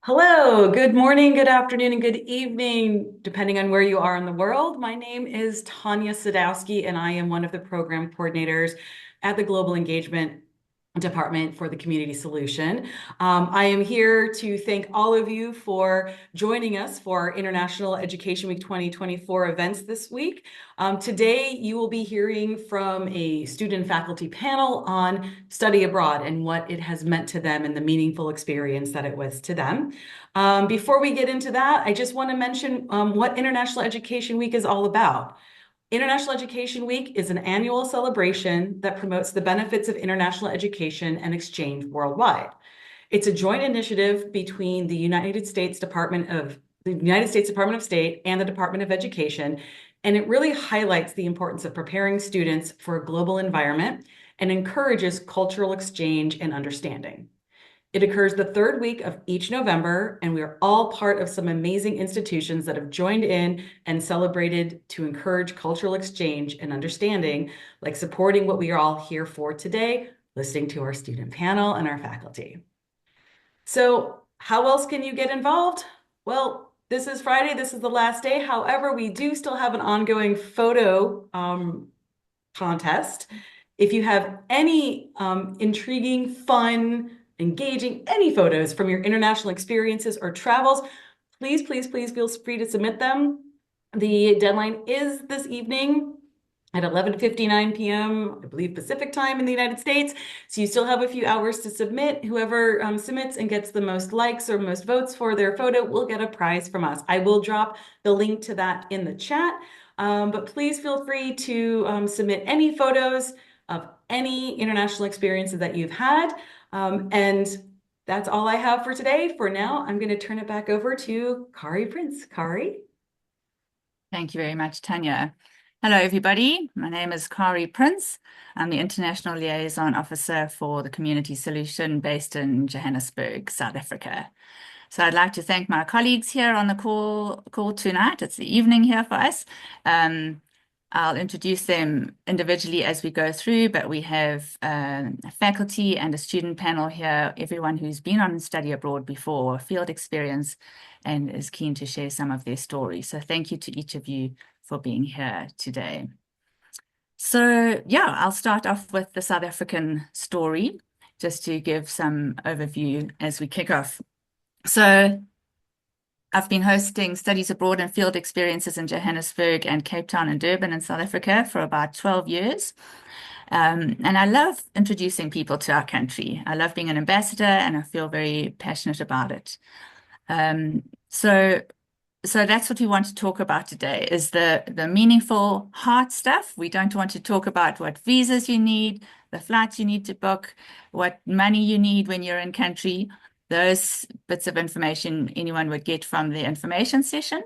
Hello, good morning, good afternoon, and good evening, depending on where you are in the world. My name is Tanya Sadowski, and I am one of the program coordinators at the Global Engagement Department for the Community Solution. I am here to thank all of you for joining us for our International Education Week 2024 events this week. Today, you will be hearing from a student and faculty panel on study abroad and what it has meant to them and the meaningful experience that it was to them. Before we get into that, I just want to mention what International Education Week is all about. International Education Week is an annual celebration that promotes the benefits of international education and exchange worldwide. It's a joint initiative between the United States Department of State and the Department of Education, and it really highlights the importance of preparing students for a global environment and encourages cultural exchange and understanding. It occurs the third week of each November, and we are all part of some amazing institutions that have joined in and celebrated to encourage cultural exchange and understanding, like supporting what we are all here for today, listening to our student panel and our faculty. So, how else can you get involved? Well, this is Friday, this is the last day. However, we do still have an ongoing photo contest. If you have any intriguing, fun, engaging, any photos from your international experiences or travels, please feel free to submit them. The deadline is this evening at 11:59 p.m., I believe Pacific time in the United States. So you still have a few hours to submit. Whoever submits and gets the most likes or most votes for their photo will get a prize from us. I will drop the link to that in the chat. But please feel free to submit any photos of any international experiences that you've had. And that's all I have for today. For now, I'm going to turn it back over to Kari Prince. Kari? Thank you very much, Tanya. Hello, everybody. My name is Kari Prince. I'm the International Liaison Officer for the Community Solution based in Johannesburg, South Africa. So I'd like to thank my colleagues here on the call tonight. It's the evening here for us. I'll introduce them individually as we go through, but we have a faculty and a student panel here, everyone who's been on study abroad before, field experience, and is keen to share some of their stories. So thank you to each of you for being here today. So yeah, I'll start off with the South African story, just to give some overview as we kick off. So I've been hosting studies abroad and field experiences in Johannesburg and Cape Town and Durban in South Africa for about 12 years. And I love introducing people to our country. I love being an ambassador and I feel very passionate about it. So that's what we want to talk about today is the meaningful hard stuff. We don't want to talk about what visas you need, the flights you need to book, what money you need when you're in country. Those bits of information anyone would get from the information session,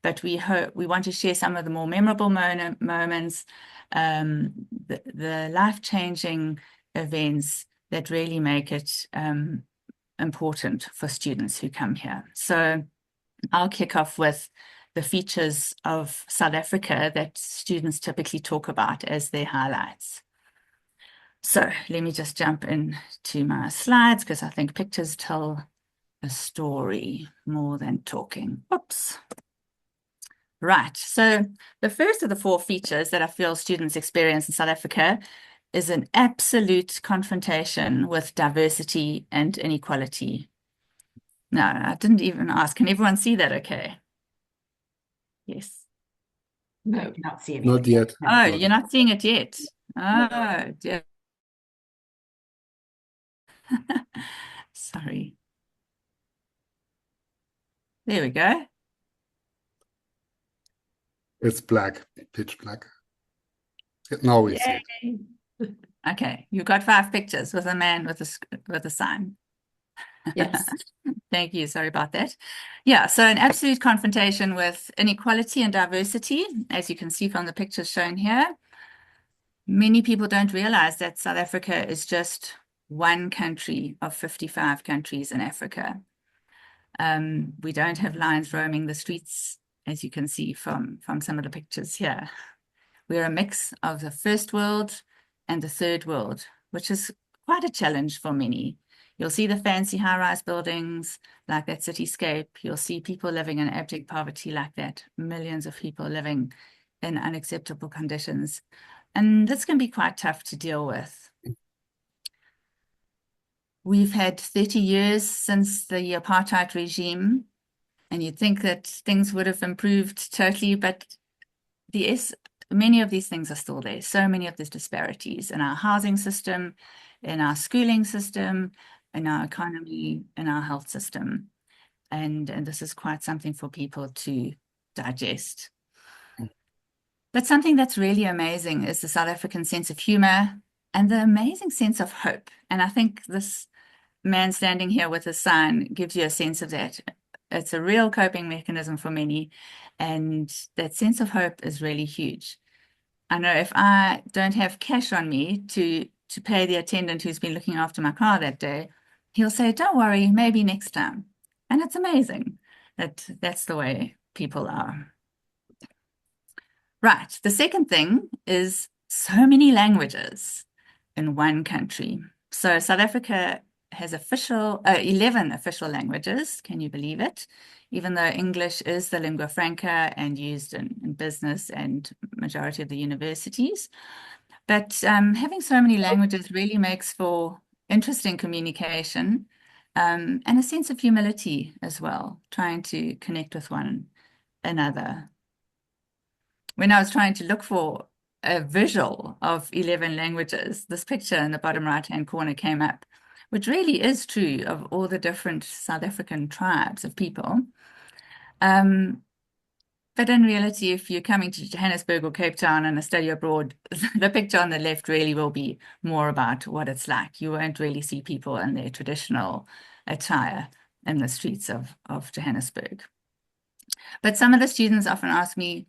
but we want to share some of the more memorable moments, the life-changing events that really make it important for students who come here. So I'll kick off with the features of South Africa that students typically talk about as their highlights. So let me just jump into my slides because I think pictures tell a story more than talking. Oops. Right. So the first of the four features that I feel students experience in South Africa is an absolute confrontation with diversity and inequality. No, I didn't even ask. Can everyone see that okay? Yes. No, not see anything. Not yet. No. Oh, you're not seeing it yet. Oh, dear. Sorry. There we go. It's black, pitch black. Now we see it. Okay, you've got 5 pictures with a man with a sign. Yes. Thank you. Sorry about that. Yeah, so an absolute confrontation with inequality and diversity, as you can see from the pictures shown here. Many people don't realize that South Africa is just one country of 55 countries in Africa. We don't have lions roaming the streets, as you can see from some of the pictures here. We're a mix of the first world and the third world, which is quite a challenge for many. You'll see the fancy high-rise buildings like that cityscape. You'll see people living in abject poverty like that, millions of people living in unacceptable conditions. And this can be quite tough to deal with. We've had 30 years since the apartheid regime, and you'd think that things would have improved totally, but many of these things are still there. So many of these disparities in our housing system, in our schooling system, in our economy, in our health system. And this is quite something for people to digest. But something that's really amazing is the South African sense of humor and the amazing sense of hope. And I think this man standing here with a sign gives you a sense of that. It's a real coping mechanism for many, and that sense of hope is really huge. I know if I don't have cash on me to pay the attendant who's been looking after my car that day, he'll say, "Don't worry, maybe next time." And it's amazing that that's the way people are. Right. The second thing is so many languages in one country. So South Africa has 11 official languages. Can you believe it? Even though English is the lingua franca and used in business and majority of the universities. But having so many languages really makes for interesting communication and a sense of humility as well, trying to connect with one another. When I was trying to look for a visual of 11 languages, this picture in the bottom right-hand corner came up, which really is true of all the different South African tribes of people. But in reality, if you're coming to Johannesburg or Cape Town and a study abroad, the picture on the left really will be more about what it's like. You won't really see people in their traditional attire in the streets of Johannesburg. But some of the students often ask me,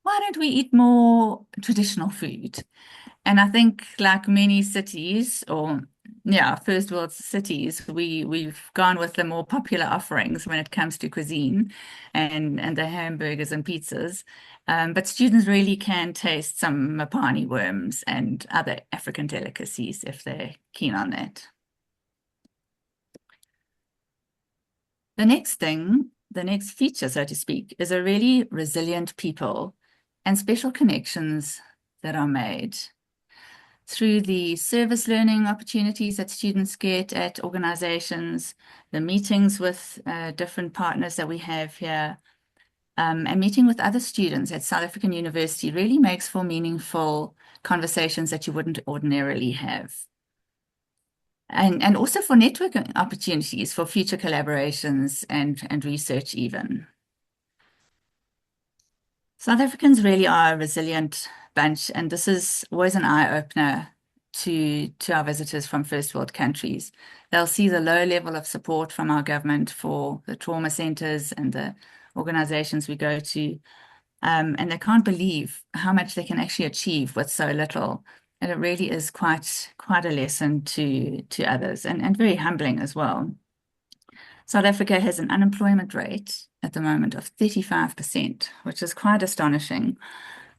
why don't we eat more traditional food? And I think like many cities or first world cities, we've gone with the more popular offerings when it comes to cuisine and the hamburgers and pizzas. But students really can taste some mapani worms and other African delicacies if they're keen on that. The next thing, the next feature, so to speak, is a really resilient people and special connections that are made through the service learning opportunities that students get at organizations, the meetings with different partners that we have here, and meeting with other students at South African University really makes for meaningful conversations that you wouldn't ordinarily have. And also for networking opportunities for future collaborations and research even. South Africans really are a resilient bunch, and this is always an eye-opener to our visitors from first world countries. They'll see the low level of support from our government for the trauma centers and the organizations we go to, and they can't believe how much they can actually achieve with so little. And it really is quite a lesson to others and very humbling as well. South Africa has an unemployment rate at the moment of 35%, which is quite astonishing.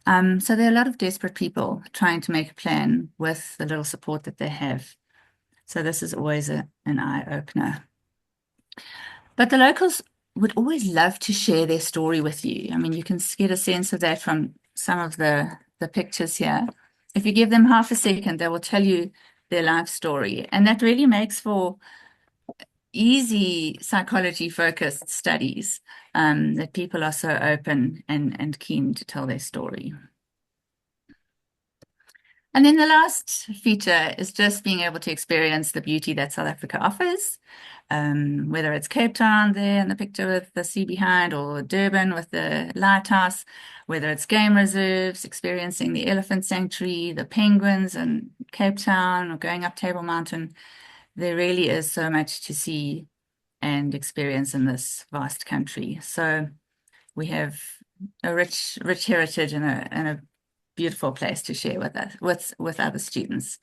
So there are a lot of desperate people trying to make a plan with the little support that they have. So this is always an eye-opener. But the locals would always love to share their story with you. I mean, you can get a sense of that from some of the pictures here. If you give them half a second, they will tell you their life story. And that really makes for easy psychology-focused studies that people are so open and keen to tell their story. And then the last feature is just being able to experience the beauty that South Africa offers, whether it's Cape Town there in the picture with the sea behind, or Durban with the lighthouse, whether it's game reserves, experiencing the elephant sanctuary, the penguins in Cape Town, or going up Table Mountain. There really is so much to see and experience in this vast country. So we have a rich heritage and a beautiful place to share with other students.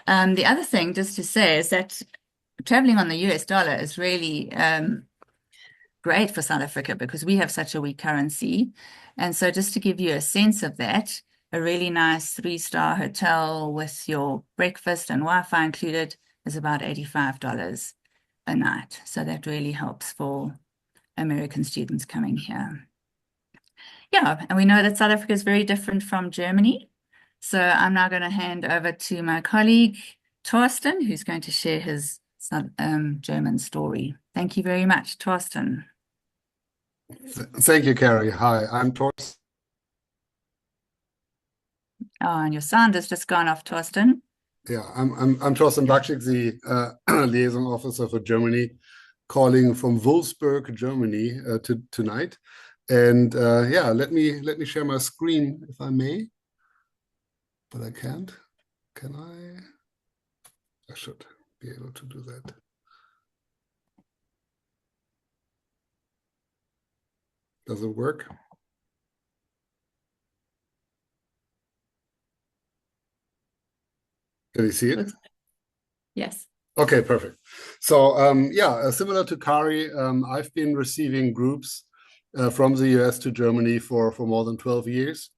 The other thing just to say is that traveling on the US dollar is really great for South Africa because we have such a weak currency. And so just to give you a sense of that, a really nice 3-star hotel with your breakfast and Wi-Fi included is about $85 a night. So that really helps for American students coming here. Yeah, and we know that South Africa is very different from Germany. So I'm now going to hand over to my colleague, Torsten, who's going to share his German story. Thank you very much, Torsten. Thank you, Carrie. Hi, I'm Torsten. Oh, and your sound has just gone off, Torsten. Yeah, I'm Torsten Bakschik, the liaison officer for Germany, calling from Wolfsburg, Germany, tonight. And yeah, let me share my screen if I may. But I can't. Can I? I should be able to do that. Does it work? Can you see it? Yes. Okay, perfect. So yeah, similar to Kari, I've been receiving groups from the US to Germany for more than 12 years.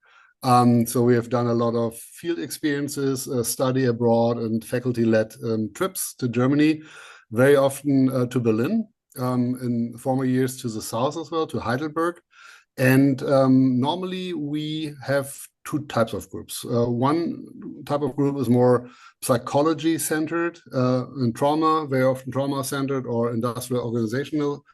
So we have done a lot of field experiences, study abroad, and faculty-led trips to Germany, very often to Berlin, in former years to the south as well, to Heidelberg. And normally we have two types of groups. One type of group is more psychology centered and trauma, very often trauma centered or industrial organizational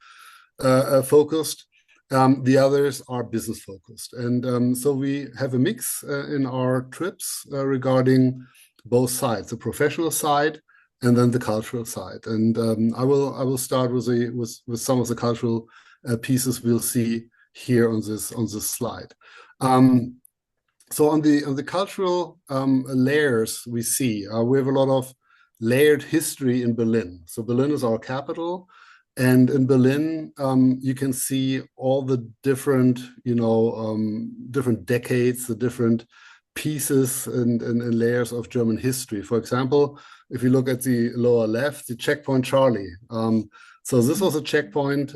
focused. The others are business focused. And so we have a mix in our trips regarding both sides, the professional side and then the cultural side. And I will start with some of the cultural pieces we'll see here on this slide. So on the cultural layers we see, we have a lot of layered history in Berlin. So Berlin is our capital, and in Berlin you can see all the different, different decades, the different pieces and layers of German history. For example, if you look at the lower left, the checkpoint Charlie. So this was a checkpoint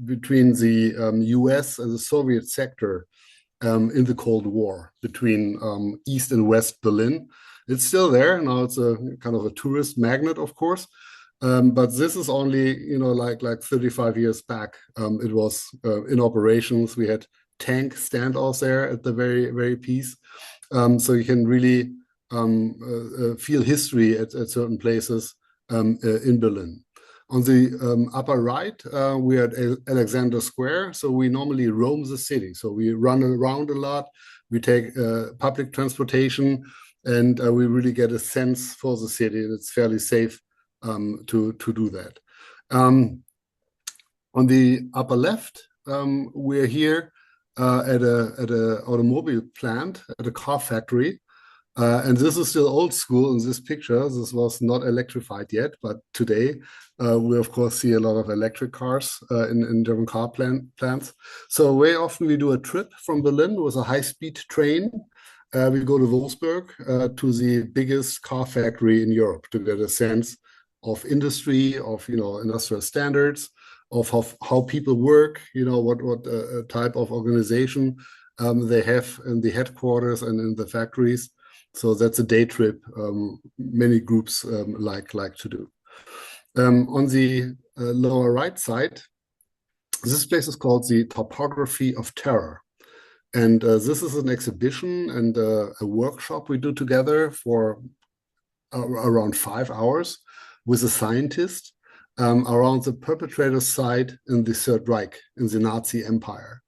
between the US and the Soviet sector in the Cold War between East and West Berlin. It's still there. Now it's a kind of a tourist magnet, of course. But this is only, like 35 years back. It was in operations. We had tank standoffs there at the very, very piece. So you can really feel history at certain places in Berlin. On the upper right, we're at Alexander Square. So we normally roam the city. So we run around a lot. We take public transportation, and we really get a sense for the city. And it's fairly safe to do that. On the upper left, we're here at a automobile plant, at a car factory. And this is still old school in this picture. This was not electrified yet, but today we of course see a lot of electric cars in German car plants. So very often we do a trip from Berlin with a high-speed train. We go to Wolfsburg to the biggest car factory in Europe to get a sense of industry, of industrial standards, of how people work, what type of organization they have in the headquarters and in the factories. So that's a day trip many groups like to do. On the lower right side, this place is called the Topography of Terror. And this is an exhibition and a workshop we do together for around 5 hours with a scientist around the perpetrator's site in the Third Reich, in the Nazi Empire,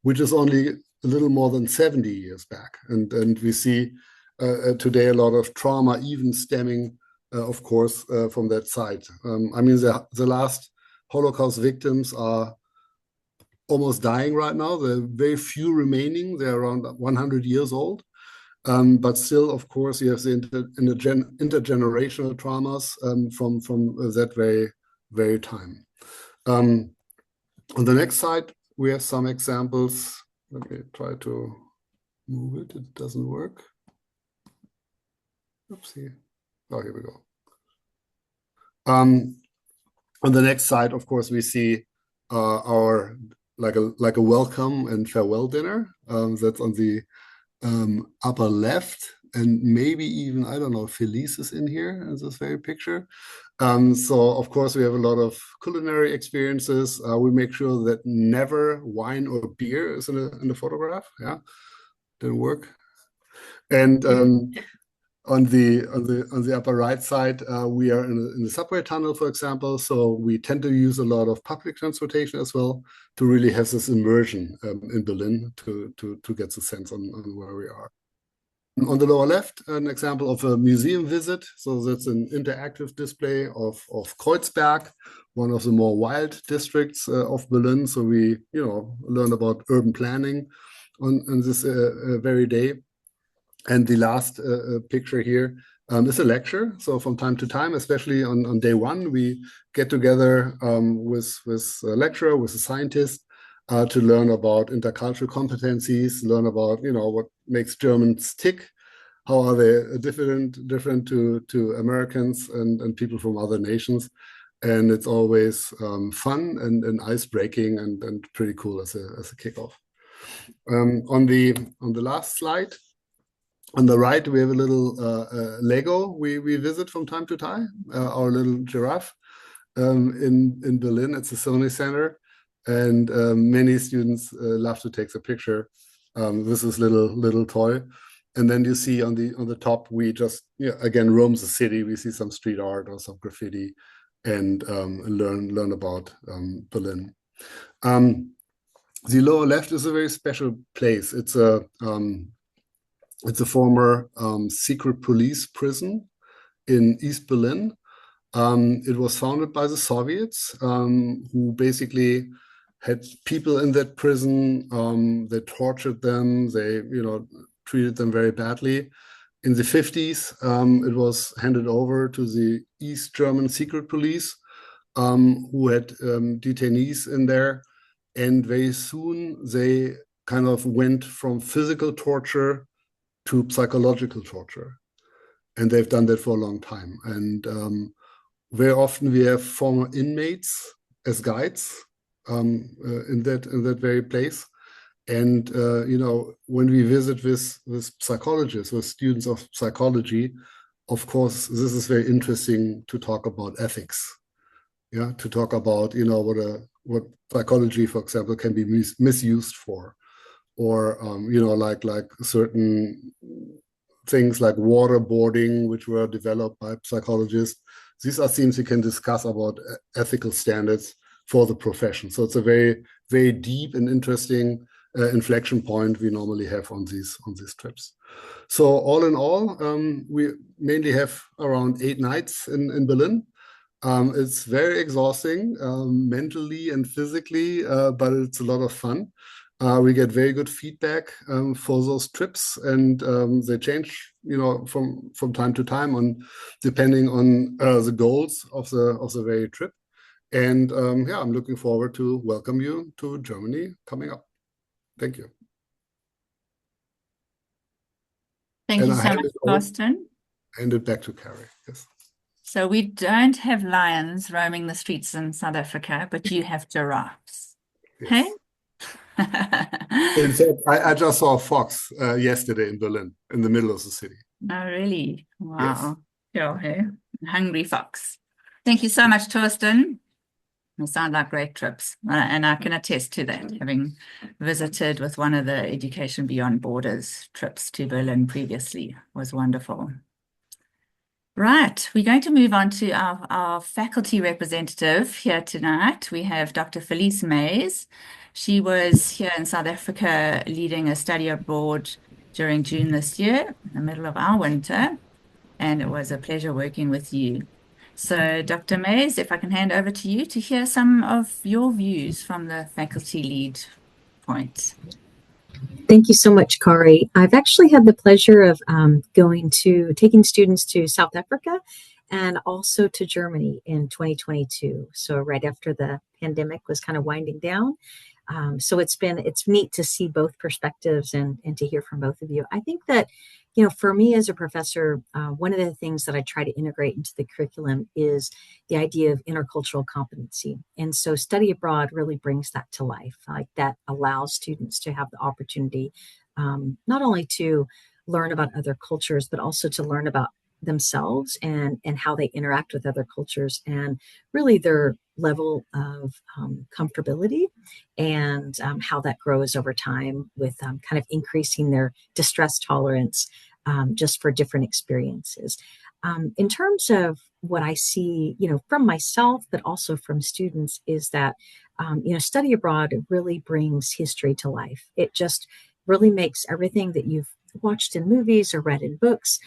which is only a little more than 70 years back. And we see today a lot of trauma, even stemming, of course, from that site. I mean, the last Holocaust victims are almost dying right now. There are very few remaining. They're around 100 years old. But still, of course, you have the intergenerational traumas from that very, very time. On the next slide, we have some examples. Let me try to move it. It doesn't work. Oopsie. Oh, here we go. On the next slide, of course, we see our like a welcome and farewell dinner. That's on the upper left. and maybe even, I don't know, Felice is in here in this very picture. So of course we have a lot of culinary experiences. We make sure that never wine or beer is in the photograph. Yeah, didn't work. And on the upper right side, we are in the subway tunnel, for example. So we tend to use a lot of public transportation as well to really have this immersion in Berlin to get the sense on where we are. On the lower left, an example of a museum visit. So that's an interactive display of Kreuzberg, one of the more wild districts of Berlin. So we, learn about urban planning on this very day. And the last picture here is a lecture. So from time to time, especially on day one, we get together with a lecturer, with a scientist, to learn about intercultural competencies, learn about what makes Germans tick, how are they different to Americans and people from other nations, and it's always fun and ice breaking and pretty cool as a kickoff. On the last slide. On the right, we have a little Lego we visit from time to time, our little giraffe in Berlin at the Sony Center. And many students love to take the picture with this little toy. And then you see on the top, we just again roam the city. We see some street art or some graffiti, and learn about Berlin. The lower left is a very special place. It's a former secret police prison in East Berlin. It was founded by the Soviets, who basically had people in that prison. They tortured them. They, treated them very badly. In the 50s, it was handed over to the East German secret police, who had detainees in there. And very soon, they kind of went from physical torture to psychological torture. And they've done that for a long time. And very often we have former inmates as guides in that very place. And when we visit with psychologists, with students of psychology, of course, this is very interesting to talk about ethics. Yeah, to talk about what psychology, for example, can be misused for, or like certain things like waterboarding, which were developed by psychologists. These are things you can discuss about ethical standards for the profession. So it's a very, very deep and interesting inflection point we normally have on these trips. So all in all, we mainly have around 8 nights in Berlin. It's very exhausting mentally and physically, but it's a lot of fun. We get very good feedback for those trips, and they change, from time to time depending on the goals of the very trip. And I'm looking forward to welcome you to Germany coming up. Thank you. Thank you so much, Thorsten. Hand it back to Carrie. Yes. So we don't have lions roaming the streets in South Africa, but you have giraffes. Yes. Hey? In fact, I just saw a fox yesterday in Berlin, in the middle of the city. Oh, really? Wow. Yes. Hey? Hungry fox. Thank you so much, Thorsten. They sound like great trips. And I can attest to that, having visited with one of the Education Beyond Borders trips to Berlin previously. Was wonderful. Right, we're going to move on to our faculty representative here tonight. We have Dr. Felice Mays. She was here in South Africa leading a study abroad during June this year, in the middle of our winter, and it was a pleasure working with you. So, Dr. Mays, if I can hand over to you to hear some of your views from the faculty lead point. Thank you so much, Kari. I've actually had the pleasure of taking students to South Africa and also to Germany in 2022. So right after the pandemic was kind of winding down. So it's neat to see both perspectives and to hear from both of you. I think that, for me as a professor, one of the things that I try to integrate into the curriculum is the idea of intercultural competency. And so study abroad really brings that to life. Like that allows students to have the opportunity not only to learn about other cultures, but also to learn about themselves and how they interact with other cultures and really their level of comfortability and how that grows over time with kind of increasing their distress tolerance just for different experiences. In terms of what I see, from myself, but also from students, is that, study abroad really brings history to life. It just really makes everything that you've watched in movies or read in books.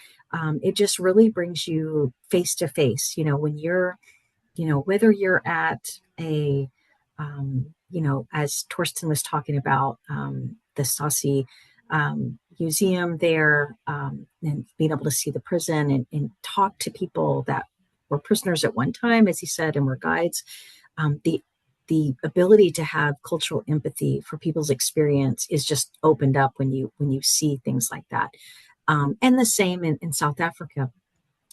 It just really brings you face to face, when you're whether you're at as Torsten was talking about, the Stasi museum there, and being able to see the prison and talk to people that were prisoners at one time, as he said, and were guides. The ability to have cultural empathy for people's experience is just opened up when you see things like that. And the same in South Africa,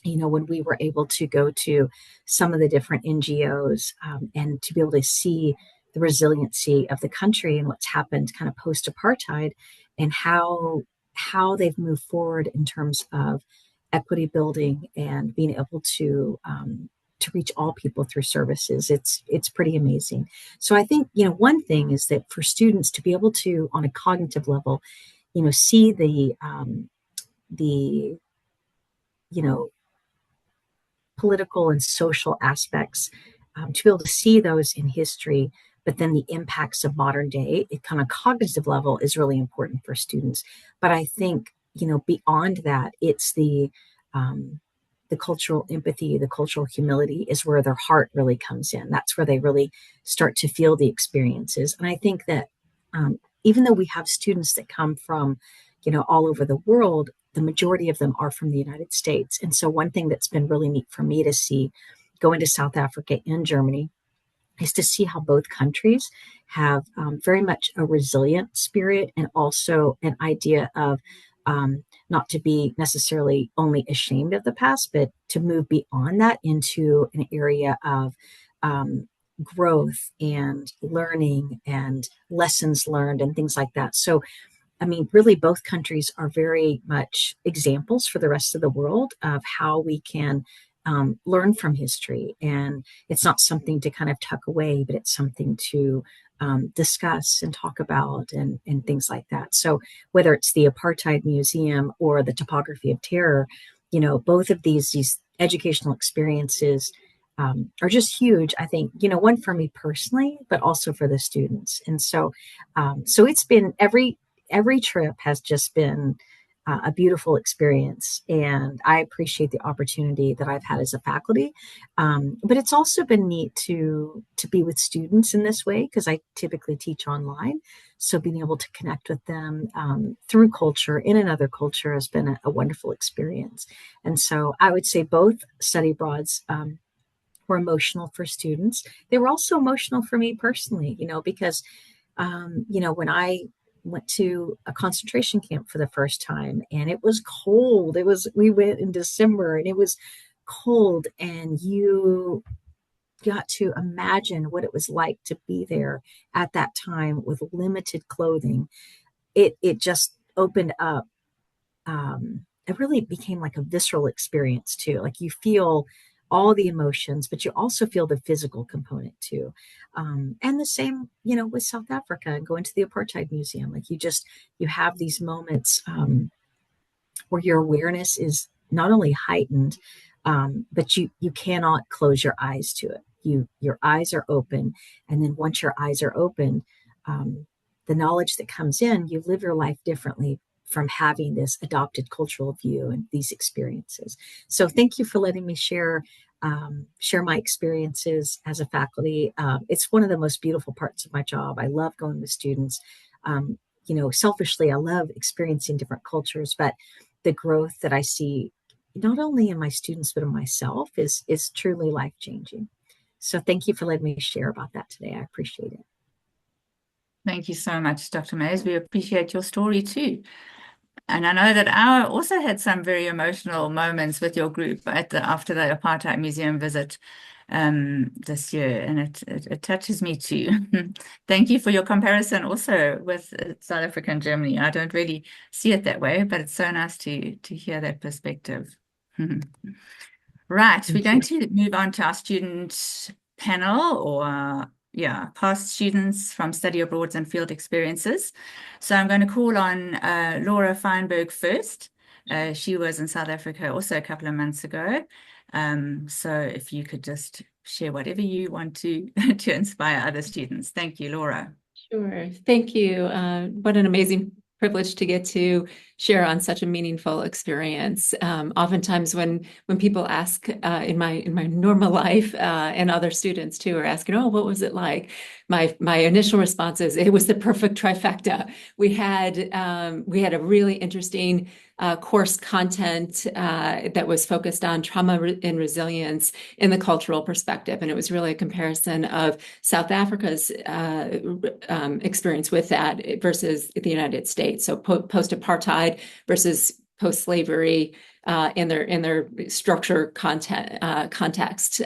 when we were able to go to some of the different NGOs, and to be able to see the resiliency of the country and what's happened kind of post apartheid and how they've moved forward in terms of equity building and being able to reach all people through services. It's pretty amazing. So I think, one thing is that for students to be able to, on a cognitive level, see the you know political and social aspects, to be able to see those in history, but then the impacts of modern day, it kind of cognitive level is really important for students. But I think, beyond that, it's the cultural empathy, the cultural humility is where their heart really comes in. That's where they really start to feel the experiences. And I think that, even though we have students that come from, all over the world, the majority of them are from the United States. And so one thing that's been really neat for me to see going to South Africa and Germany is to see how both countries have, very much a resilient spirit and also an idea of, not to be necessarily only ashamed of the past, but to move beyond that into an area of, growth and learning and lessons learned and things like that. So I mean, really, both countries are very much examples for the rest of the world of how we can, learn from history. And it's not something to kind of tuck away, but it's something to, discuss and talk about and things like that. So whether it's the Apartheid Museum or the Topography of Terror, both of these educational experiences, are just huge. I think, one for me personally, but also for the students. And so it's been every trip has just been, a beautiful experience, and I appreciate the opportunity that I've had as a faculty. But it's also been neat to be with students in this way because I typically teach online. So being able to connect with them, through culture in another culture has been a wonderful experience. And so I would say both study abroads, were emotional for students. They were also emotional for me personally, because, when I went to a concentration camp for the first time and it was cold. We went in December and it was cold, and you got to imagine what it was like to be there at that time with limited clothing. It just opened up. It really became like a visceral experience too. Like you feel all the emotions, but you also feel the physical component too. And the same, with South Africa and going to the Apartheid Museum. Like you have these moments, where your awareness is not only heightened, but you cannot close your eyes to it. Your eyes are open, and then once your eyes are open, the knowledge that comes in, you live your life differently from having this adopted cultural view and these experiences. So thank you for letting me share my experiences as a faculty. It's one of the most beautiful parts of my job. I love going with students. Selfishly, I love experiencing different cultures, but the growth that I see not only in my students but in myself is truly life changing. So thank you for letting me share about that today. I appreciate it. Thank you so much, Dr. Mays. We appreciate your story too. And I know that I also had some very emotional moments with your group after the Apartheid Museum visit. this year, and it touches me too. Thank you for your comparison also with South Africa and Germany. I don't really see it that way, but it's so nice to hear that perspective. Right, we're going to move on to our student panel, or yeah, past students from study abroads and field experiences. So I'm going to call on Laura Feinberg first. She was in South Africa also a couple of months ago. So if you could just share whatever you want to to inspire other students. Thank you, Laura. Sure. Thank you. What an amazing privilege to get to share on such a meaningful experience. Oftentimes when people ask in my normal life and other students too are asking, oh, what was it like? My initial response is it was the perfect trifecta. We had a really interesting course content that was focused on trauma and resilience in the cultural perspective. And it was really a comparison of South Africa's experience with that versus the United States. So post-apartheid versus post-slavery in their structure context.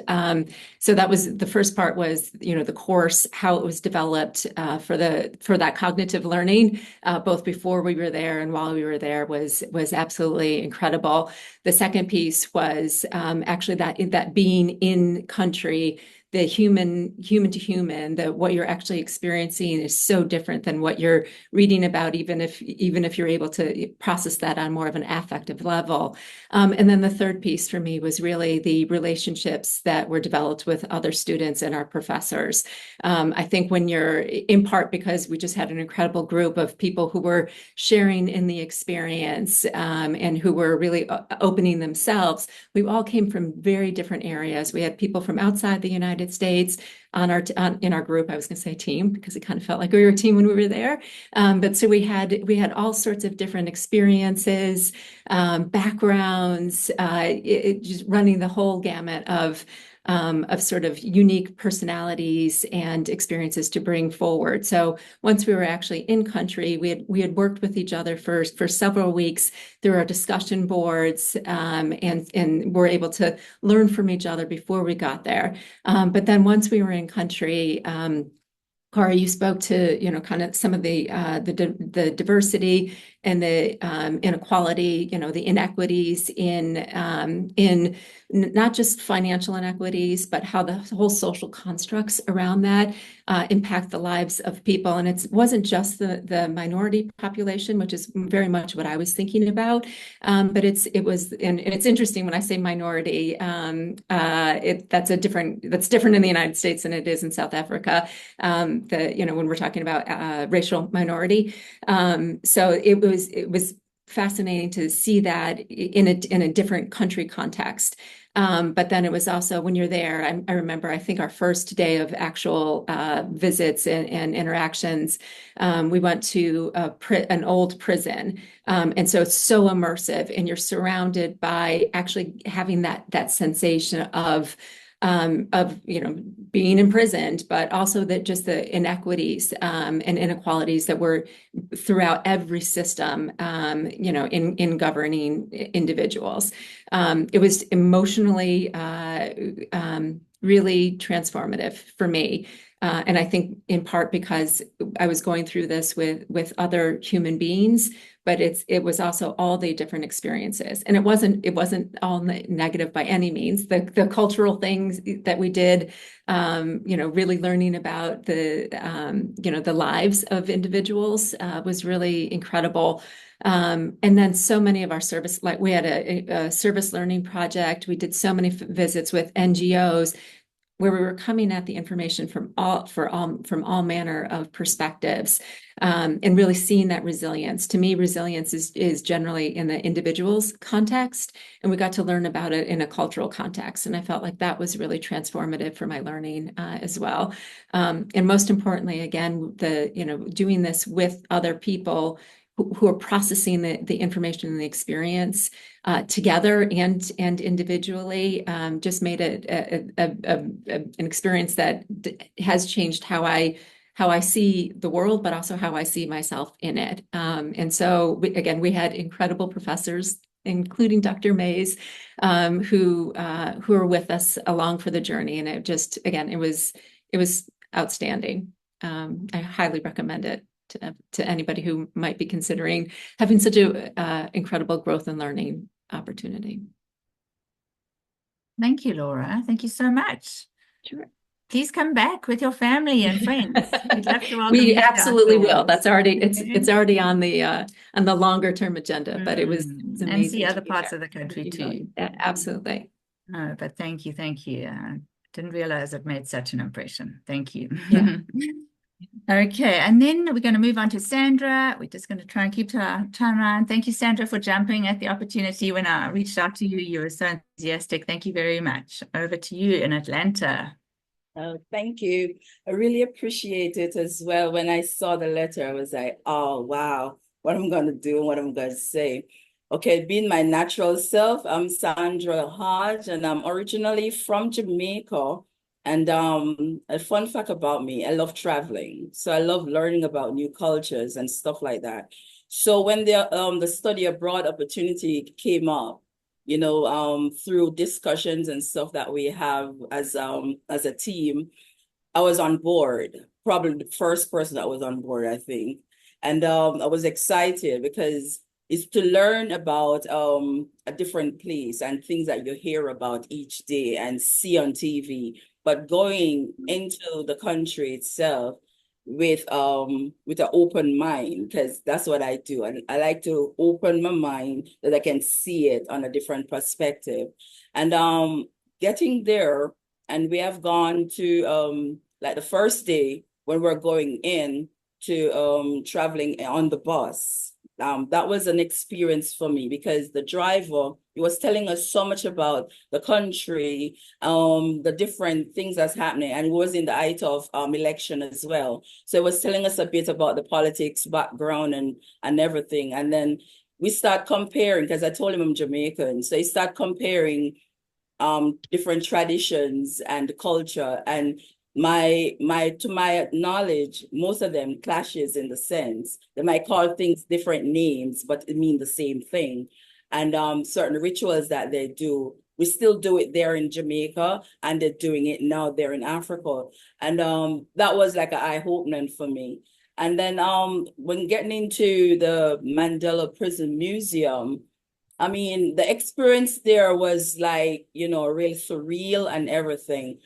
So that was the first part, was the course, how it was developed for that cognitive learning, both before we were there and while we were there, was absolutely incredible. The second piece was actually that being in country, the human to human, that what you're actually experiencing is so different than what you're reading about, even if you're able to process that on more of an affective level. And then the third piece for me was really the relationships that were developed with other students and our professors. I think when you're, in part because we just had an incredible group of people who were sharing in the experience and who were really opening themselves, we all came from very different areas. We had people from outside the United States in our group. I was going to say team because it kind of felt like we were a team when we were there. But so we had all sorts of different experiences, backgrounds, just running the whole gamut of sort of unique personalities and experiences to bring forward. So once we were actually in country, we had worked with each other for several weeks through our discussion boards, and were able to learn from each other before we got there. But then once we were in country, Kari, you spoke to kind of some of the diversity and the inequality, the inequities in not just financial inequities, but how the whole social constructs around that impact the lives of people. And it wasn't just the minority population, which is very much what I was thinking about, but it was, and it's interesting when I say minority, that's different in the United States than it is in South Africa. When we're talking about racial minority. So it was fascinating to see that in a different country context. But then it was also, when you're there, I remember, I think our first day of actual visits and interactions, we went to an old prison. And so it's so immersive, and you're surrounded by actually having that sensation of being imprisoned, but also that just the inequities and inequalities that were throughout every system, in governing individuals. It was emotionally really transformative for me. And I think in part because I was going through this with other human beings, but it was also all the different experiences, and it wasn't all negative by any means. The cultural things that we did, really learning about the lives of individuals was really incredible. And then so many of our service, like we had a service learning project. We did so many visits with NGOs, where we were coming at the information from all manner of perspectives, and really seeing that resilience. To me, resilience is generally in the individual's context, and we got to learn about it in a cultural context. And I felt like that was really transformative for my learning as well. And most importantly, again, doing this with other people who are processing the information and the experience together and individually, just made it an experience that has changed how I see the world, but also how I see myself in it. And so we had incredible professors including Dr. Mays, who are with us along for the journey. And it just, again, it was outstanding. I highly recommend it to anybody who might be considering having such a incredible growth and learning opportunity. Thank you, Laura. Thank you so much. Sure. Please come back with your family and friends. We'd love to welcome We you to our absolutely will. stores. That's already it's already on the longer term agenda, but it's and amazing see to other be parts there. of the country too. Absolutely. No, but thank you, thank you. Didn't realize it made such an impression. Thank you. Yeah. Okay, and then we're going to move on to Sandra. We're just going to try and keep to our timeline. Thank you, Sandra, for jumping at the opportunity when I reached out to you. You were so enthusiastic. Thank you very much. Over to you in Atlanta. Oh, thank you. I really appreciate it as well. When I saw the letter, I was like, oh, wow, what I'm going to do and what I'm going to say. Okay, being my natural self, I'm Sandra Hodge, and I'm originally from Jamaica. And a fun fact about me, I love traveling. So I love learning about new cultures and stuff like that. So when the study abroad opportunity came up, through discussions and stuff that we have as a team, I was on board, probably the first person that was on board, I think. And I was excited because it's to learn about a different place and things that you hear about each day and see on TV, but going into the country itself with an open mind, because that's what I do. And I like to open my mind that I can see it on a different perspective. And getting there, and we have gone to like the first day when we're going in to traveling on the bus. That was an experience for me because the driver, he was telling us so much about the country, the different things that's happening, and it was in the height of election as well. So it was telling us a bit about the politics background and everything. And then we start comparing, because I told him I'm Jamaican. So he start comparing different traditions and culture, and to my knowledge, most of them clashes in the sense they might call things different names, but it mean the same thing. And certain rituals that they do, we still do it there in Jamaica, and they're doing it now there in Africa. And that was like an eye-opening for me. And then when getting into the Mandela Prison Museum, I mean, the experience there was like, real surreal and everything.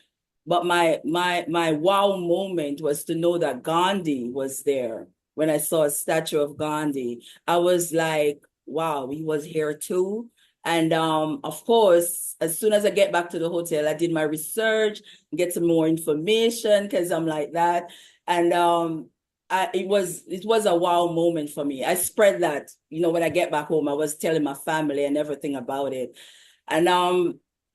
But my wow moment was to know that Gandhi was there. When I saw a statue of Gandhi, I was like, wow, he was here too. And of course, as soon as I get back to the hotel, I did my research, get some more information because I'm like that. And it was a wow moment for me. I spread that, when I get back home, I was telling my family and everything about it. And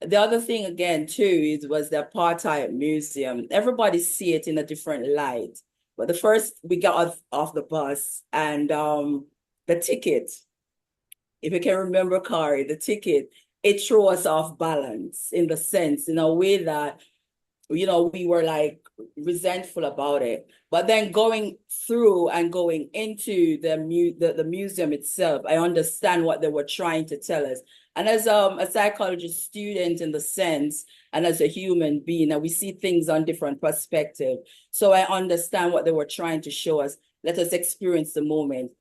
the other thing again too was the apartheid museum. Everybody see it in a different light. But the first we got off the bus, and the ticket, if you can remember, Kari, the ticket, it threw us off balance in the sense, in a way that we were like resentful about it. But then going through and going into the museum itself, I understand what they were trying to tell us. And as a psychology student in the sense, and as a human being, and we see things on different perspective. So I understand what they were trying to show us. Let us experience the moment.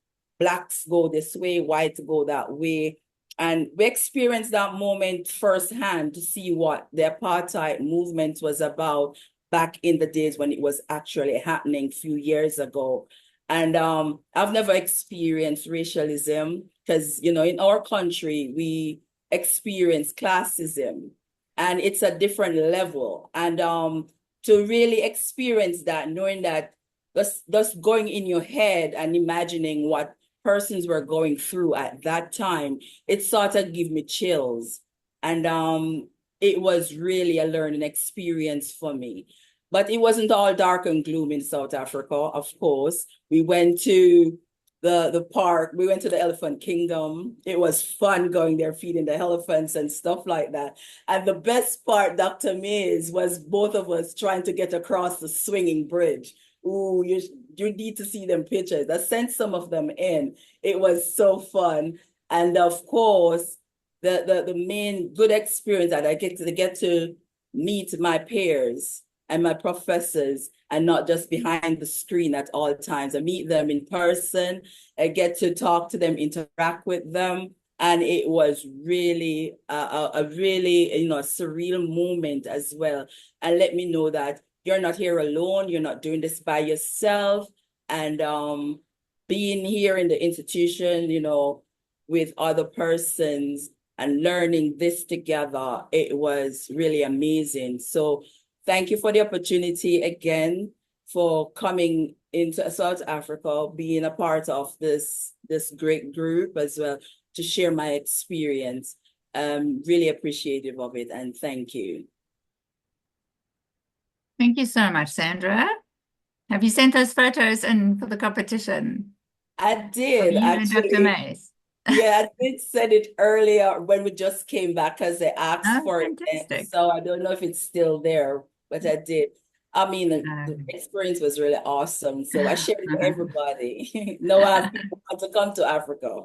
Blacks go this way, whites go that way. And we experienced that moment firsthand to see what the apartheid movement was about back in the days when it was actually happening a few years ago. And I've never experienced racialism because, in our country, we experience classism, and it's a different level. And to really experience that, knowing that just going in your head and imagining what persons were going through at that time, it sort of gave me chills. And it was really a learning experience for me. But it wasn't all dark and gloom in South Africa, of course. We went to the park, we went to the Elephant Kingdom. It was fun going there, feeding the elephants and stuff like that. And the best part, Dr. Mays, was both of us trying to get across the swinging bridge. Ooh, you need to see them pictures. I sent some of them in. It was so fun. And of course, the main good experience that I get to meet my peers and my professors, and not just behind the screen at all times. I meet them in person. I get to talk to them, interact with them. And it was really a really, surreal moment as well. And let me know that you're not here alone. You're not doing this by yourself. And being here in the institution, with other persons and learning this together, it was really amazing. So thank you for the opportunity again for coming into South Africa, being a part of this great group as well, to share my experience. Really appreciative of it, and thank you. Thank you so much, Sandra. Have you sent those photos in for the competition? I Of did you and Dr. actually. Mays? Yeah, I did send it earlier when we just came back because they asked Oh, for it. fantastic. So I don't know if it's still there, but I did. I mean, the Um, experience was really awesome. So I shared it with everybody. No, people want to come to Africa.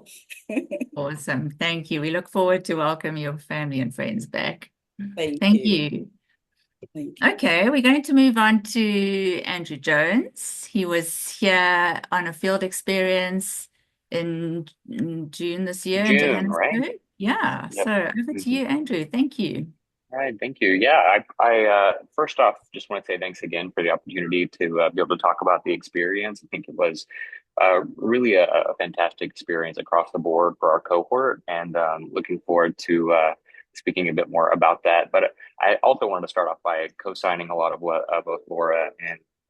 Awesome. Thank you. We look forward to welcome your family and friends back. Thank Thank you. you. Thank you. Okay, we're going to move on to Andrew Jones. He was here on a field experience in June this year in June, right? Johannesburg. Yeah, Yep. so over to Mhm. you, Andrew. Thank you. All right, thank you. Yeah, I first off just want to say thanks again for the opportunity to be able to talk about the experience. I think it was really a fantastic experience across the board for our cohort, and looking forward to speaking a bit more about that. But I also wanted to start off by co-signing a lot of what both Laura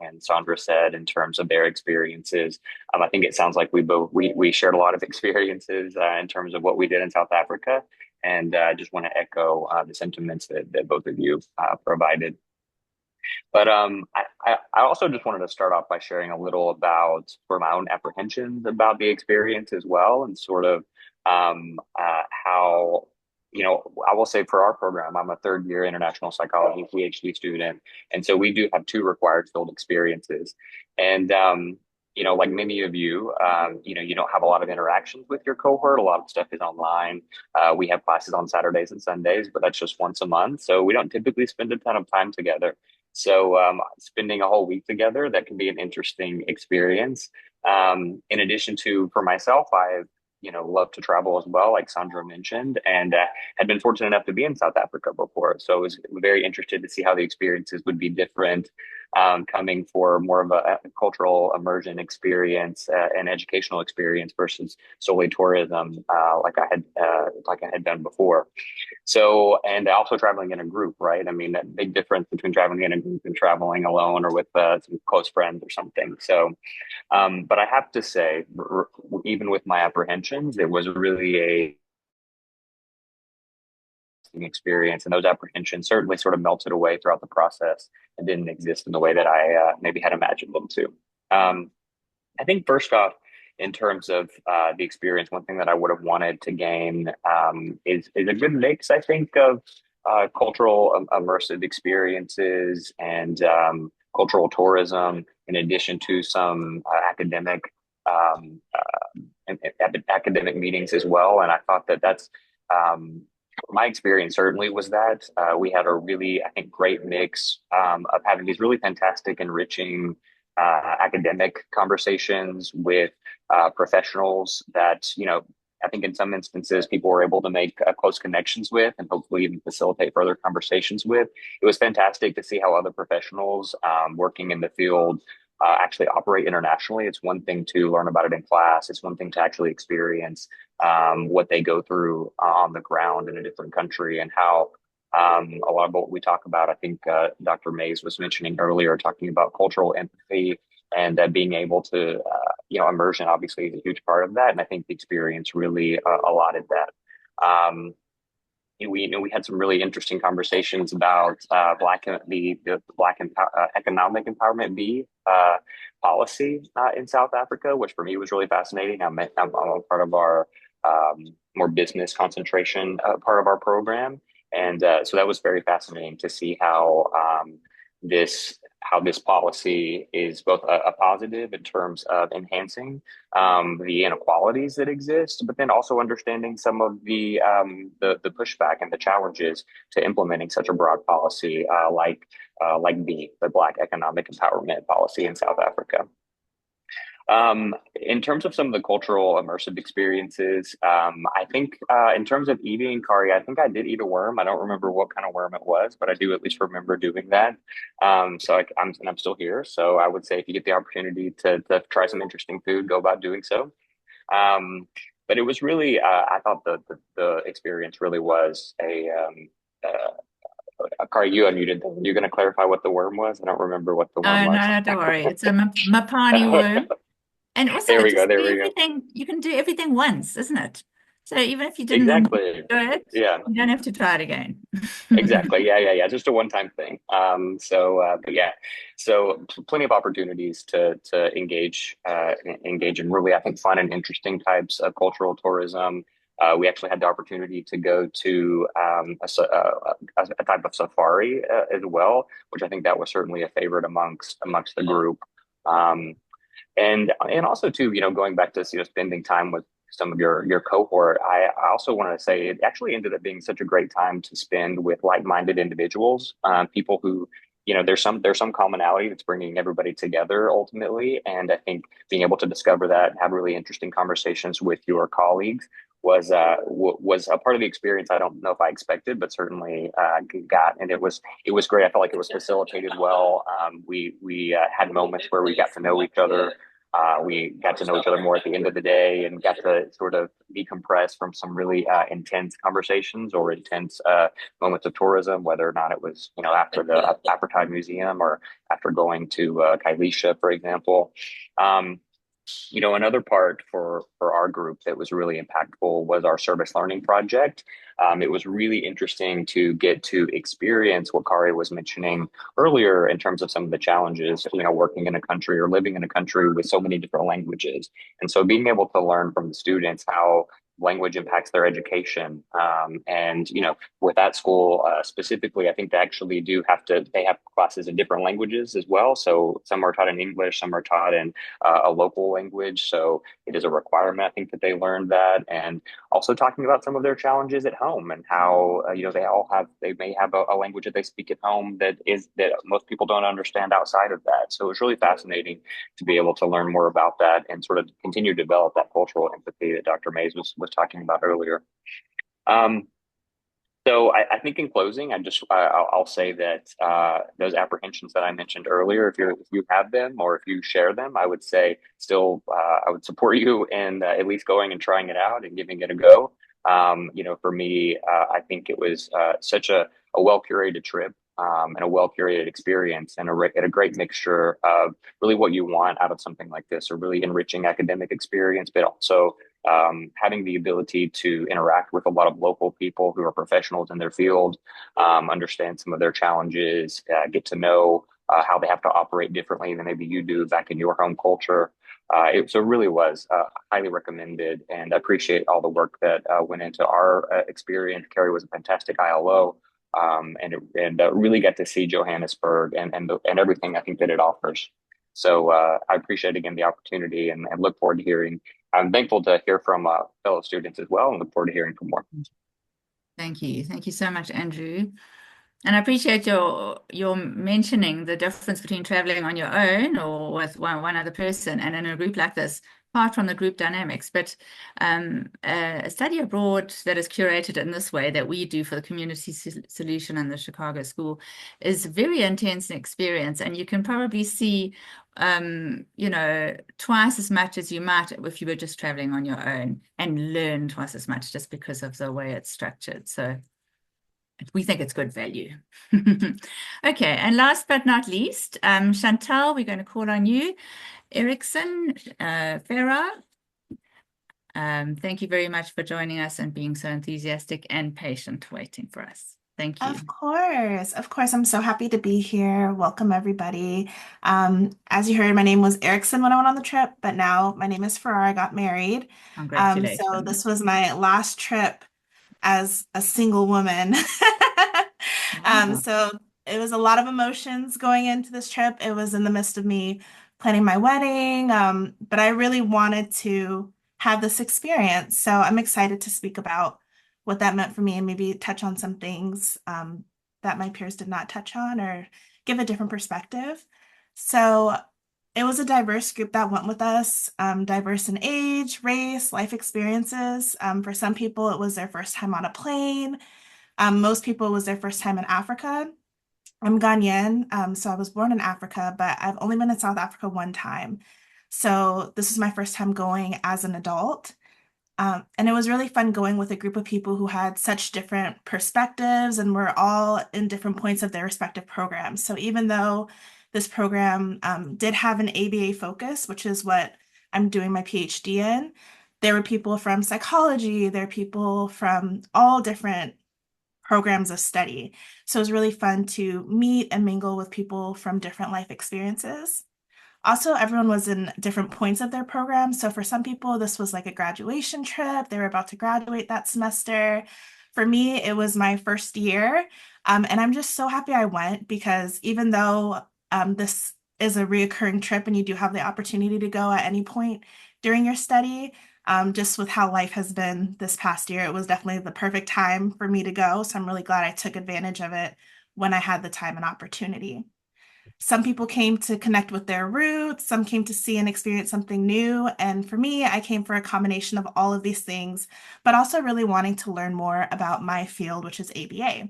and Sandra said in terms of their experiences. I think it sounds like we shared a lot of experiences in terms of what we did in South Africa. And I just want to echo the sentiments that both of you provided. But I also just wanted to start off by sharing a little about for my own apprehensions about the experience as well, and sort of how, I will say for our program, I'm a third year international psychology PhD student. And so we do have two required field experiences. And, like many of you, you don't have a lot of interactions with your cohort. A lot of stuff is online. We have classes on Saturdays and Sundays, but that's just once a month. So we don't typically spend a ton of time together. So spending a whole week together, that can be an interesting experience. In addition to, for myself, I've love to travel as well, like Sandra mentioned, and had been fortunate enough to be in South Africa before. So I was very interested to see how the experiences would be different, coming for more of a cultural immersion experience, and educational experience versus solely tourism, like I had done before. So, and also traveling in a group, right? I mean, that big difference between traveling in a group and traveling alone or with some close friends or something. So, but I have to say, even with my apprehensions, it was really a experience, and those apprehensions certainly sort of melted away throughout the process and didn't exist in the way that I maybe had imagined them to. I think first off, in terms of the experience, one thing that I would have wanted to gain is a good mix, I think, of cultural immersive experiences and cultural tourism, in addition to some academic meetings as well. And I thought that that's my experience certainly was that we had a really, I think, great mix of having these really fantastic, enriching academic conversations with professionals that, I think in some instances people were able to make close connections with and hopefully even facilitate further conversations with. It was fantastic to see how other professionals working in the field actually operate internationally. It's one thing to learn about it in class. It's one thing to actually experience what they go through on the ground in a different country, and how a lot of what we talk about, I think Dr. Mays was mentioning earlier, talking about cultural empathy and being able to, immersion obviously is a huge part of that. And I think the experience really allotted that. We had some really interesting conversations about the economic empowerment B policy in South Africa, which for me was really fascinating. I'm a part of our more business concentration part of our program, and so that was very fascinating to see how this how this policy is both a positive in terms of enhancing the inequalities that exist, but then also understanding some of the pushback and the challenges to implementing such a broad policy like the Black Economic Empowerment Policy in South Africa. In terms of some of the cultural immersive experiences, I think in terms of eating, Kari, I think I did eat a worm. I don't remember what kind of worm it was, but I do at least remember doing that. I'm still here. So I would say if you get the opportunity to try some interesting food, go about doing so. But it was really, I thought the experience really was Kari, you unmuted them. You're going to clarify what the worm was? I don't remember what the worm Oh, no, was. no, don't worry. It's a Mapani worm. And also There we go. just There do we go. everything, you can do everything once, isn't it? So even if you didn't enjoy Exactly. it, Yeah. you don't have to try it again. Exactly. Yeah. Just a one-time thing. But yeah, so plenty of opportunities to engage in really, I think, fun and interesting types of cultural tourism. We actually had the opportunity to go to a type of safari as well, which I think that was certainly a favorite amongst the group. Um, and also too, going back to spending time with some of your cohort, I also want to say it actually ended up being such a great time to spend with like-minded individuals, people who there's some commonality that's bringing everybody together ultimately, and I think being able to discover that and have really interesting conversations with your colleagues was a part of the experience I don't know if I expected, but certainly got, and it was great. I felt like it was facilitated well. We had moments where we got to know each other. We got to know each other more at the end of the day and got to sort of decompress from some really intense conversations or intense moments of tourism, whether or not it was, after the Apartheid Museum or after going to Kailisha, for example. Um, Another part for our group that was really impactful was our service learning project. It was really interesting to get to experience what Kari was mentioning earlier in terms of some of the challenges, working in a country or living in a country with so many different languages. And so being able to learn from the students how language impacts their education. And, with that school specifically, I think they have classes in different languages as well. So some are taught in English, some are taught in a local language. So it is a requirement, I think, that they learn that. And also talking about some of their challenges at home and how, they may have a language that they speak at home that most people don't understand outside of that. So it was really fascinating to be able to learn more about that and sort of continue to develop that cultural empathy that Dr. Mays was talking about earlier. Um, I think in closing, I'll say that those apprehensions that I mentioned earlier, if you have them or if you share them, I would say still I would support you in at least going and trying it out and giving it a go. For me, I think it was such a well curated trip. And a well curated experience and a great mixture of really what you want out of something like this, a really enriching academic experience, but also having the ability to interact with a lot of local people who are professionals in their field, understand some of their challenges, get to know how they have to operate differently than maybe you do back in your home culture. So it really was highly recommended, and I appreciate all the work that went into our experience. Carrie was a fantastic ILO, and really get to see Johannesburg and everything I think that it offers. So I appreciate again the opportunity and look forward to hearing. I'm thankful to hear from fellow students as well, and look forward to hearing from more. Thank you. Thank you so much, Andrew. And I appreciate your mentioning the difference between traveling on your own or with one other person and in a group like this, apart from the group dynamics. But a study abroad that is curated in this way that we do for the Community Solution in the Chicago School is very intense experience. And you can probably see, twice as much as you might if you were just traveling on your own, and learn twice as much just because of the way it's structured. So we think it's good value. Okay, and last but not least, Chantal, we're going to call on you. Erickson, Farah, thank you very much for joining us and being so enthusiastic and patient waiting for us. Thank you. Of course. Of course. I'm so happy to be here. Welcome, everybody. As you heard, my name was Erickson when I went on the trip, but now my name is Farrar. I got married. Congratulations. So this was my last trip as a single woman. Wow. So it was a lot of emotions going into this trip. It was in the midst of me planning my wedding, but I really wanted to have this experience. So I'm excited to speak about what that meant for me and maybe touch on some things that my peers did not touch on or give a different perspective. So it was a diverse group that went with us, diverse in age, race, life experiences. For some people, it was their first time on a plane. Most people, it was their first time in Africa. I'm Ghanaian, so I was born in Africa, but I've only been in South Africa one time. So this is my first time going as an adult. And it was really fun going with a group of people who had such different perspectives and were all in different points of their respective programs. So even though this program did have an ABA focus, which is what I'm doing my PhD in, there were people from psychology, there are people from all different programs of study. So it was really fun to meet and mingle with people from different life experiences. Also, everyone was in different points of their program. So for some people, this was like a graduation trip. They were about to graduate that semester. For me, it was my first year. And I'm just so happy I went because even though this is a reoccurring trip and you do have the opportunity to go at any point during your study, just with how life has been this past year, it was definitely the perfect time for me to go. So I'm really glad I took advantage of it when I had the time and opportunity. Some people came to connect with their roots, some came to see and experience something new. And for me, I came for a combination of all of these things, but also really wanting to learn more about my field, which is ABA.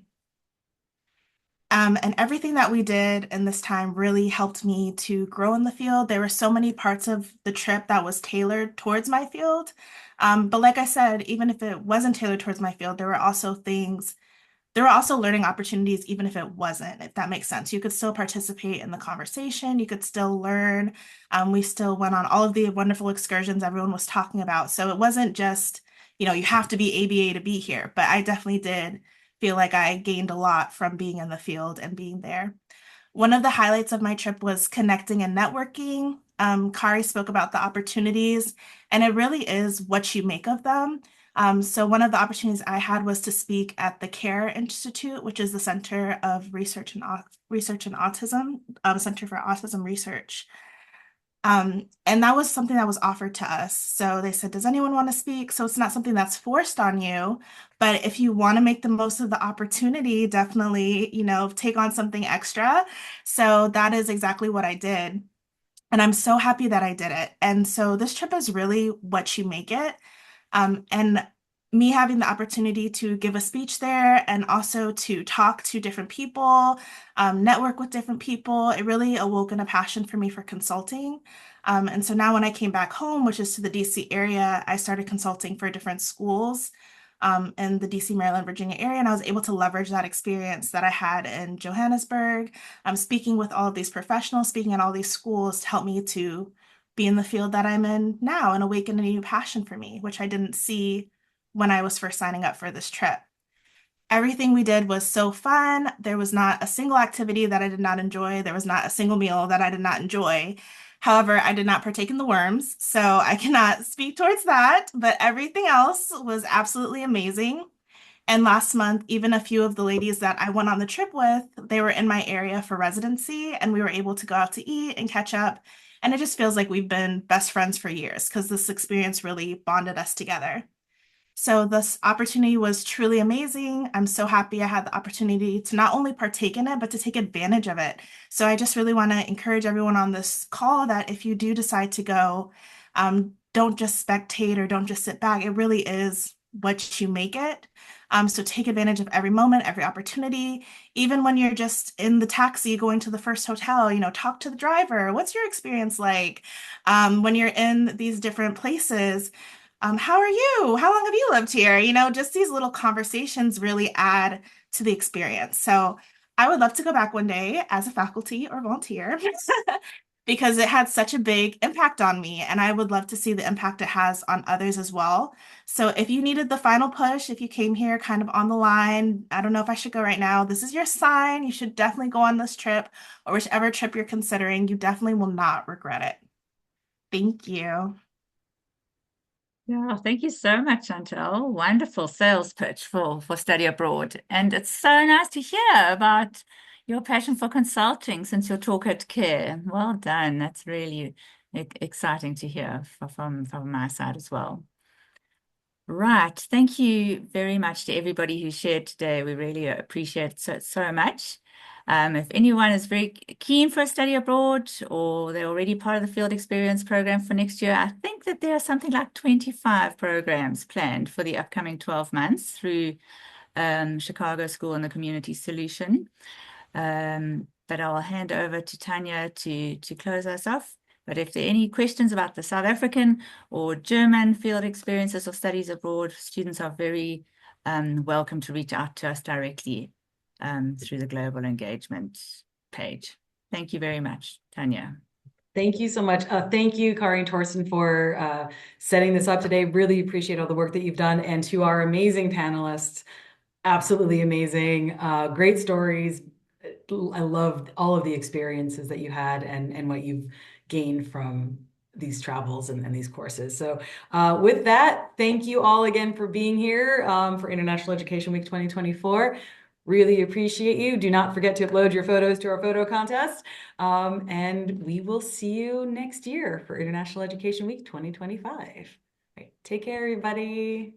And everything that we did in this time really helped me to grow in the field. There were so many parts of the trip that was tailored towards my field. But like I said, even if it wasn't tailored towards my field, there were also learning opportunities, even if it wasn't, if that makes sense. You could still participate in the conversation, you could still learn. We still went on all of the wonderful excursions everyone was talking about. So it wasn't just, you have to be ABA to be here, but I definitely did feel like I gained a lot from being in the field and being there. One of the highlights of my trip was connecting and networking. Kari spoke about the opportunities, and it really is what you make of them. So one of the opportunities I had was to speak at the CARE Institute, which is the Center of Research and Autism, Center for Autism Research. And that was something that was offered to us. So they said, does anyone want to speak? So it's not something that's forced on you, but if you want to make the most of the opportunity, definitely, take on something extra. So that is exactly what I did. And I'm so happy that I did it. And so this trip is really what you make it. And me having the opportunity to give a speech there and also to talk to different people, network with different people, it really awoken a passion for me for consulting. And so now when I came back home, which is to the DC area, I started consulting for different schools in the DC, Maryland, Virginia area. And I was able to leverage that experience that I had in Johannesburg, speaking with all of these professionals, speaking at all these schools to help me to be in the field that I'm in now and awaken a new passion for me, which I didn't see when I was first signing up for this trip. Everything we did was so fun. There was not a single activity that I did not enjoy. There was not a single meal that I did not enjoy. However, I did not partake in the worms, so I cannot speak towards that, but everything else was absolutely amazing. And last month, even a few of the ladies that I went on the trip with, they were in my area for residency, and we were able to go out to eat and catch up. And it just feels like we've been best friends for years because this experience really bonded us together. So this opportunity was truly amazing. I'm so happy I had the opportunity to not only partake in it, but to take advantage of it. So I just really want to encourage everyone on this call that if you do decide to go, don't just spectate or don't just sit back. It really is what you make it. So take advantage of every moment, every opportunity. Even when you're just in the taxi going to the first hotel, talk to the driver. What's your experience like? When you're in these different places, how are you? How long have you lived here? Just these little conversations really add to the experience. So I would love to go back one day as a faculty or volunteer because it had such a big impact on me, and I would love to see the impact it has on others as well. So if you needed the final push, if you came here kind of on the line, I don't know if I should go right now, this is your sign. You should definitely go on this trip or whichever trip you're considering. You definitely will not regret it. Thank you. Yeah, thank you so much, Chantel. Wonderful sales pitch for study abroad. And it's so nice to hear about, your passion for consulting since your talk at CARE. Well done. That's really exciting to hear from my side as well. Right. Thank you very much to everybody who shared today. We really appreciate it so much. If anyone is very keen for a study abroad or they're already part of the field experience program for next year, I think that there are something like 25 programs planned for the upcoming 12 months through Chicago School and the Community Solution. But I'll hand over to Tanya to close us off. But if there are any questions about the South African or German field experiences or studies abroad, students are very welcome to reach out to us directly through the global engagement page. Thank you very much, Tanya. Thank you so much. Thank you, Kari and Torsten, for setting this up today. Really appreciate all the work that you've done. And to our amazing panelists, absolutely amazing. Great stories. I loved all of the experiences that you had and what you've gained from these travels and these courses. So with that, thank you all again for being here for International Education Week 2024. Really appreciate you. Do not forget to upload your photos to our photo contest. And we will see you next year for International Education Week 2025. All right, take care, everybody.